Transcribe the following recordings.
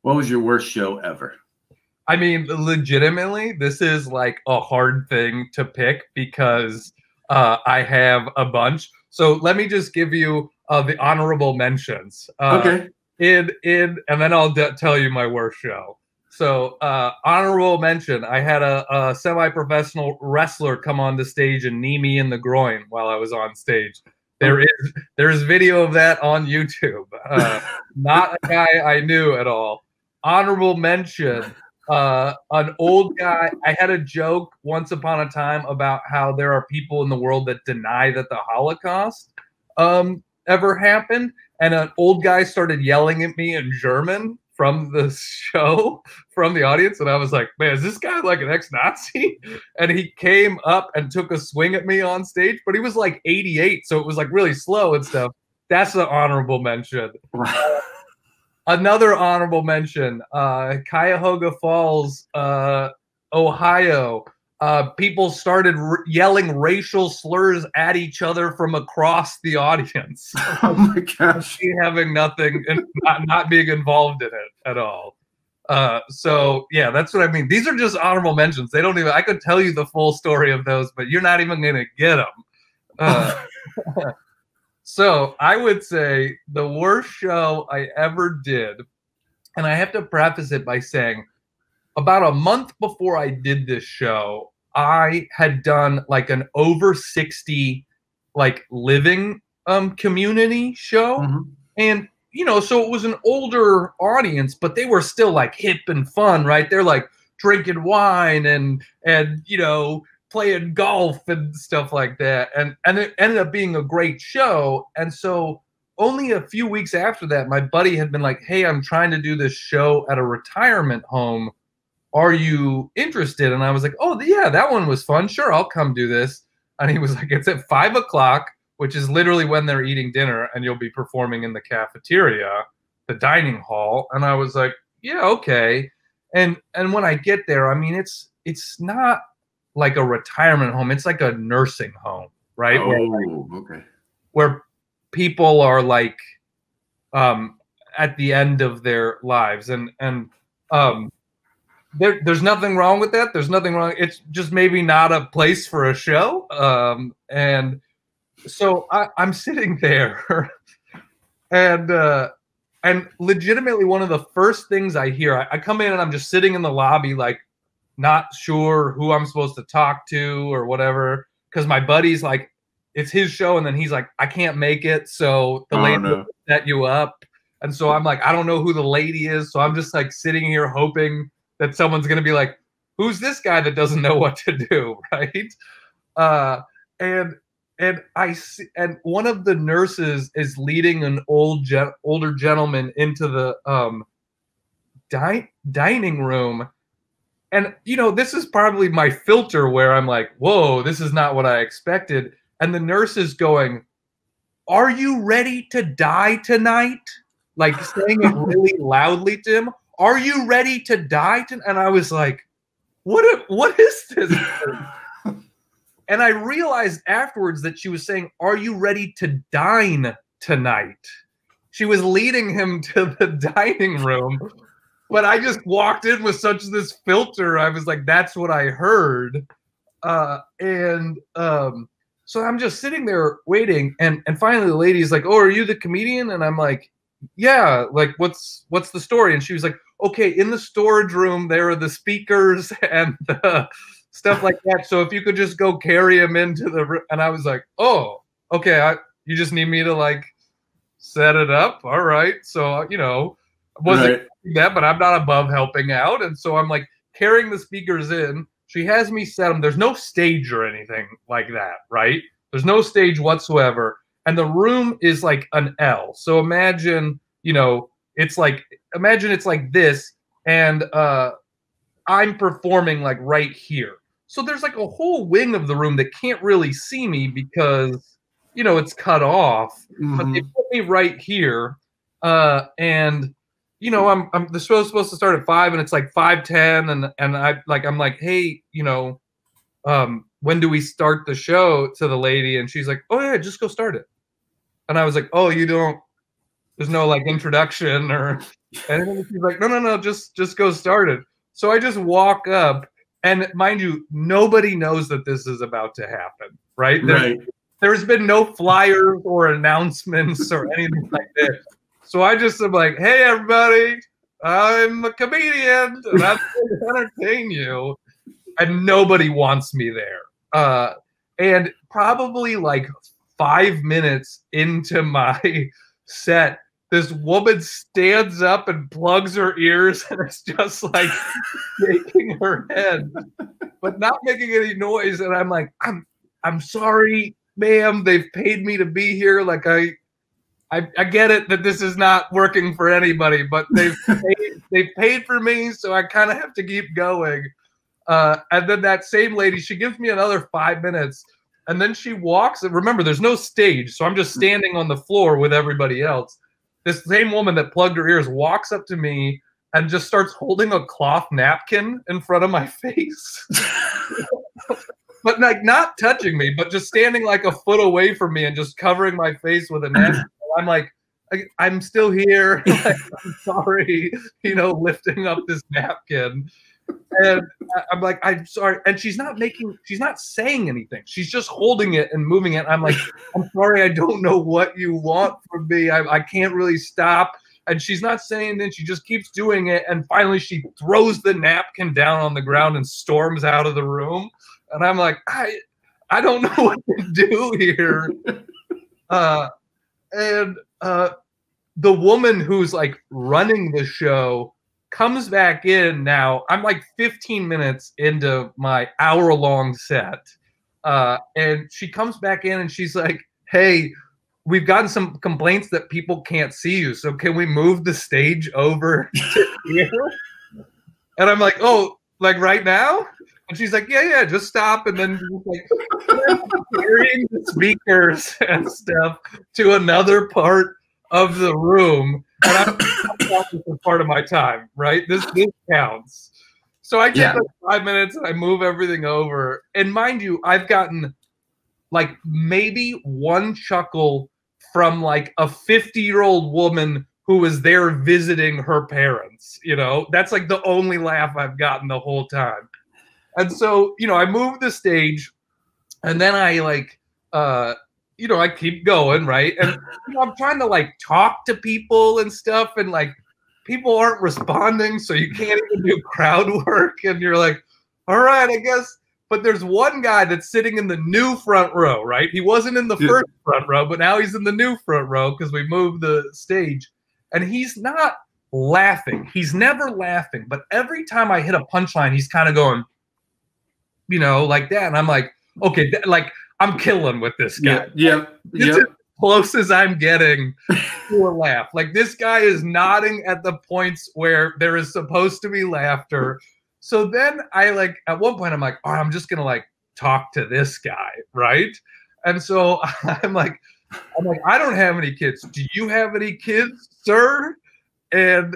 What was your worst show ever? I mean, legitimately, this is like a hard thing to pick because I have a bunch. So let me just give you the honorable mentions. Okay. And then I'll tell you my worst show. So honorable mention, I had a semi-professional wrestler come on the stage and knee me in the groin while I was on stage. There's video of that on YouTube. Not a guy I knew at all. Honorable mention, an old guy. I had a joke once upon a time about how there are people in the world that deny that the Holocaust ever happened, and an old guy started yelling at me in German from the show, from the audience, and I was like, man, is this guy like an ex-Nazi? And he came up and took a swing at me on stage, but he was like 88, so it was like really slow and stuff. That's an honorable mention. Another honorable mention, Cuyahoga Falls, Ohio. People started yelling racial slurs at each other from across the audience. Oh my gosh. Having nothing and not being involved in it at all. So yeah, that's what I mean. These are just honorable mentions. They don't even, I could tell you the full story of those, but you're not even going to get them. So I would say the worst show I ever did, and I have to preface it by saying about a month before I did this show, I had done like an over 60 like living community show. Mm-hmm. And, you know, so it was an older audience, but they were still like hip and fun, right? They're like drinking wine and you know, playing golf and stuff like that. And it ended up being a great show. And so only a few weeks after that, my buddy had been like, hey, I'm trying to do this show at a retirement home. Are you interested? And I was like, oh, yeah, that one was fun. Sure, I'll come do this. And he was like, it's at 5 o'clock, which is literally when they're eating dinner, and you'll be performing in the cafeteria, the dining hall. And I was like, yeah, okay. And when I get there, I mean, it's not like a retirement home. It's like a nursing home, right? Oh, okay. Where people are like at the end of their lives. And there's nothing wrong with that. There's nothing wrong. It's just maybe not a place for a show. And so I'm sitting there and legitimately one of the first things I hear, I come in and I'm just sitting in the lobby, like not sure who I'm supposed to talk to or whatever. Cause my buddy's like, it's his show. And then he's like, I can't make it. So the lady will set you up. And so I'm like, I don't know who the lady is. So I'm just like sitting here hoping that someone's going to be like, who's this guy that doesn't know what to do, right? And I see, and one of the nurses is leading an older gentleman into the dining room. And, you know, this is probably my filter where I'm like, whoa, this is not what I expected. And the nurse is going, are you ready to die tonight? Like saying it really loudly to him. Are you ready to die? And I was like, what is this? And I realized afterwards that she was saying, are you ready to dine tonight? She was leading him to the dining room. But I just walked in with such this filter. I was like, that's what I heard. So I'm just sitting there waiting. And finally the lady's like, oh, are you the comedian? And I'm like, yeah, like what's the story? And she was like, okay, in the storage room, there are the speakers and the stuff like that. So if you could just go carry him into the room. And I was like, oh, okay. You just need me to like set it up. All right. So, you know, I wasn't that, but I'm not above helping out. And so I'm like carrying the speakers in. She has me set them. There's no stage or anything like that, right? There's no stage whatsoever. And the room is like an L. So imagine, you know, imagine it's like this. And I'm performing like right here. So there's like a whole wing of the room that can't really see me because, you know, it's cut off. Mm-hmm. But they put me right here. And, you know, the show's supposed to start at 5 and it's like 5:10. And I'm like, hey, you know, when do we start the show, to the lady? And she's like, oh yeah, just go start it. And I was like, oh, you don't There's no like introduction or anything. She's like, no, just go start it. So I just walk up, and mind you, nobody knows that this is about to happen, right? Right. There's been no flyers or announcements or anything like that. So I just am like, hey, everybody, I'm a comedian, and I'm going to entertain you. And nobody wants me there. And probably like 5 minutes into my set, this woman stands up and plugs her ears, and it's just like shaking her head, but not making any noise. And I'm like, I'm sorry, ma'am. They've paid me to be here. Like I get it that this is not working for anybody, but they've paid for me, so I kind of have to keep going. And then that same lady, she gives me another 5 minutes, and then she walks. And remember, there's no stage, so I'm just standing on the floor with everybody else. This same woman that plugged her ears walks up to me and just starts holding a cloth napkin in front of my face. But like not touching me, but just standing like a foot away from me and just covering my face with a napkin. I'm like, I'm still here. Like, I'm sorry, lifting up this napkin. And I'm like, I'm sorry. And she's not saying anything. She's just holding it and moving it. I'm like, I'm sorry, I don't know what you want from me. I can't really stop. And she's not saying anything. She just keeps doing it. And finally she throws the napkin down on the ground and storms out of the room. And I'm like, I don't know what to do here. And the woman who's like running the show comes back in now. I'm like 15 minutes into my hour-long set. And she comes back in and she's like, hey, we've gotten some complaints that people can't see you. So can we move the stage over to here? And I'm like, oh, like right now? And she's like, yeah, just stop. And then just like carrying the speakers and stuff to another part of the room. And I'm this is part of my time, right? This counts. So I take like 5 minutes and I move everything over. And mind you, I've gotten like maybe one chuckle from like a 50-year-old woman who was there visiting her parents. That's like the only laugh I've gotten the whole time. And so, I move the stage, and then I like, I keep going, right? And I'm trying to like talk to people and stuff, and like people aren't responding, so you can't even do crowd work. And you're like, all right, I guess. But there's one guy that's sitting in the new front row, right? He wasn't in the first front row, but now he's in the new front row because we moved the stage. And he's not laughing. He's never laughing. But every time I hit a punchline, he's kind of going, like that. And I'm like, okay, like I'm killing with this guy. This is as close as I'm getting to a laugh. Like this guy is nodding at the points where there is supposed to be laughter. So then I like, at one point I'm like, oh, I'm just going to like talk to this guy. Right. And so I'm like, I don't have any kids. Do you have any kids, sir? And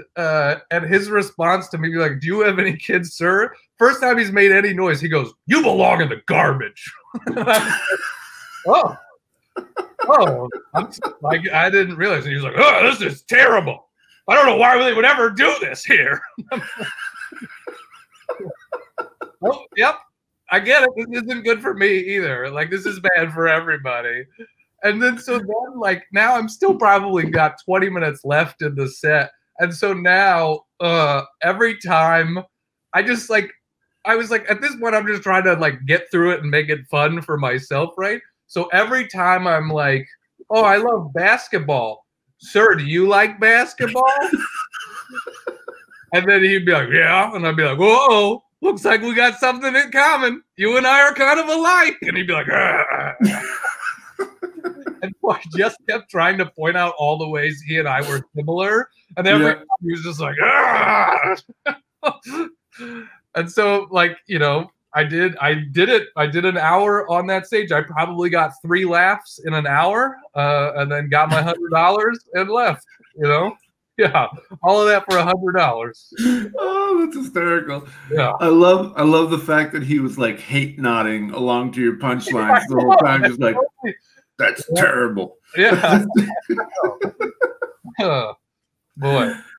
his response to me be like, do you have any kids, sir? First time he's made any noise, he goes, you belong in the garbage. Like, oh, I didn't realize. And he was like, oh, this is terrible. I don't know why they would ever do this here. Oh, yep, I get it. This isn't good for me either. Like, this is bad for everybody. And then so then, like, now I'm still probably got 20 minutes left in the set. And so now every time I was like, at this point, I'm just trying to like get through it and make it fun for myself, right? So every time I'm like, oh, I love basketball. Sir, do you like basketball? And then he'd be like, yeah. And I'd be like, whoa, looks like we got something in common. You and I are kind of alike. And he'd be like, and so I just kept trying to point out all the ways he and I were similar. And every time he was just like, and so like, I did it. I did an hour on that stage. I probably got 3 laughs in an hour, and then got my $100 and left, Yeah, all of that for $100. Oh, that's hysterical. Yeah, I love the fact that he was like hate nodding along to your punchlines the whole time, just like, that's terrible. Yeah. Oh, boy.